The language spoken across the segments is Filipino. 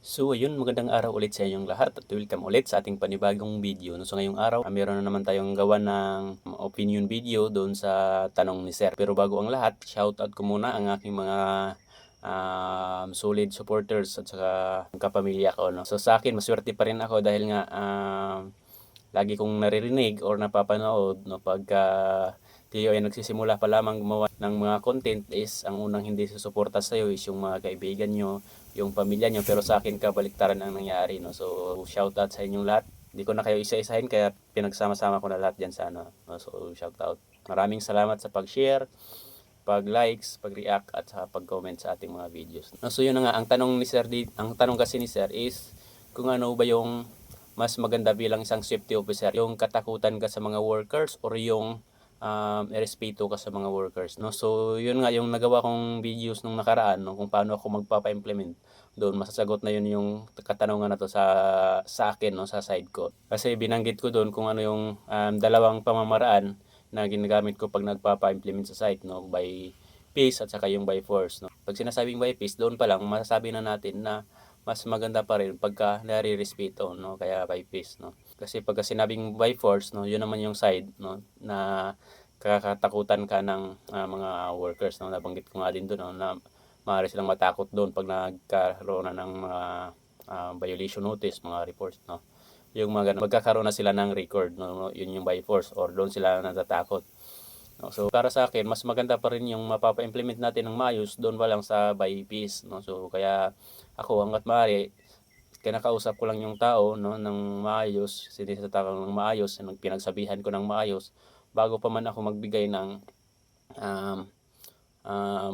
So ayun, magandang araw ulit sa inyong lahat at welcome ulit sa ating panibagong video. So ngayong araw, meron na naman tayong gawa ng opinion video doon sa tanong ni Sir. Pero bago ang lahat, shoutout ko muna ang aking mga solid supporters at saka kapamilya ko. No? So sa akin, maswerte pa rin ako dahil nga lagi kong naririnig or napapanood no, pagka tayo ay nagsisimula pa lamang gumawa ng mga content is ang unang hindi susuporta sa iyo is yung mga kaibigan nyo, yung pamilya nyo, pero sa akin kabaliktaran ang nangyari. No? So shout out sa inyong lahat. Hindi ko na kayo isa-isahin kaya pinagsama-sama ko na lahat dyan sa ano. No? So shout out. Maraming salamat sa pag-share, pag-likes, pag-react at sa pag-comment sa ating mga videos. No? So yun na nga, ang tanong ni Sir, ang tanong kasi ni Sir is kung ano ba yung mas maganda bilang isang safety officer, yung katakutan ka sa mga workers or yung irespeto ka sa mga workers, no? So yun nga yung nagawa kong videos nung nakaraan, no, kung paano ako magpapa-implement doon, masasagot na yun yung katanungan na to sa akin, no, sa side ko. Kasi binanggit ko doon kung ano yung dalawang pamamaraan na ginagamit ko pag nagpapa-implement sa site, no, by peace at saka yung by force, no. Pag sinasabing by peace, doon pa lang masasabi na natin na mas maganda pa rin pagka nare-respeto, no, kaya by peace, no. Kasi pagka sinabing by force, no, yun naman yung side, no, na kakatakutan ka ng mga workers, no. Nabanggit ko nga din doon, no, na maaari silang matakot doon pag nagkaroon na ng mga violation notice, mga reports, no. Yung mga ganun, magkakaroon na sila ng record, no, yun yung by force or doon sila natatakot. No, so para sa akin, mas maganda pa rin yung mapapa-implement natin ng maayos doon pa lang sa by piece, no. So kaya ako hangga't maaari, kinakausap ko lang yung tao, no, ng maayos, sinisita ko ng maayos, pinagsabihan ko ng maayos bago pa man ako magbigay ng um,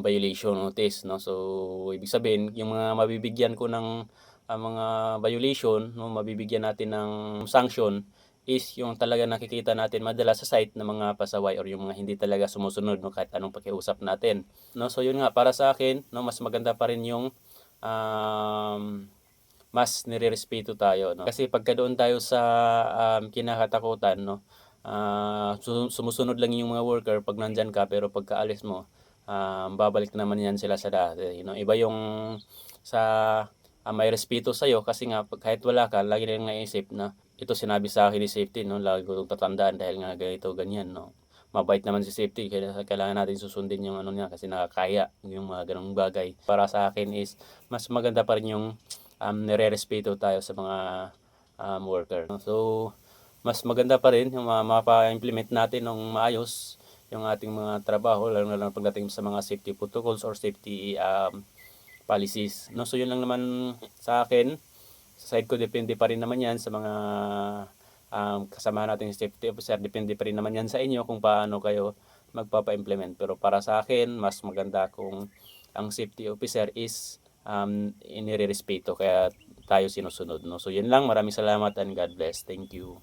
violation notice, no. So ibig sabihin, yung mga mabibigyan ko ng mga violation, no, mabibigyan natin ng sanction is yung talaga nakikita natin madalas sa site ng mga pasaway or yung mga hindi talaga sumusunod, no, kahit anong pakiusap natin, no. So yun nga, para sa akin, no, mas maganda pa rin yung mas nirerespeto tayo, no. Kasi pagka doon tayo sa kinakatakutan, no, sumusunod lang yung mga worker pag nandyan ka, pero pagkaalis mo, babalik naman yan sila sa dati, you know. Iba yung sa may respeto sa'yo kasi nga kahit wala ka, lagi nilang naisip na ito sinabi sa akin ni safety, no, lagi ko itong tatandaan dahil nga ganito, ganyan, no. Mabait naman si safety, kailangan natin susundin yung ano niya kasi nakakaya yung mga ganung bagay. Para sa akin is mas maganda pa rin yung nire-respeto tayo sa mga worker. So mas maganda pa rin yung mapa-implement natin ng maayos yung ating mga trabaho, lalo na pagdating sa mga safety protocols or safety policies, no. So yun lang naman sa akin. Sa side ko, depende pa rin naman yan sa mga kasama nating safety officer, depende pa rin naman yan sa inyo kung paano kayo magpapa-implement. Pero para sa akin, mas maganda kung ang safety officer is inirerespeto kaya tayo sinusunod, no. So yun lang, maraming salamat and God bless. Thank you.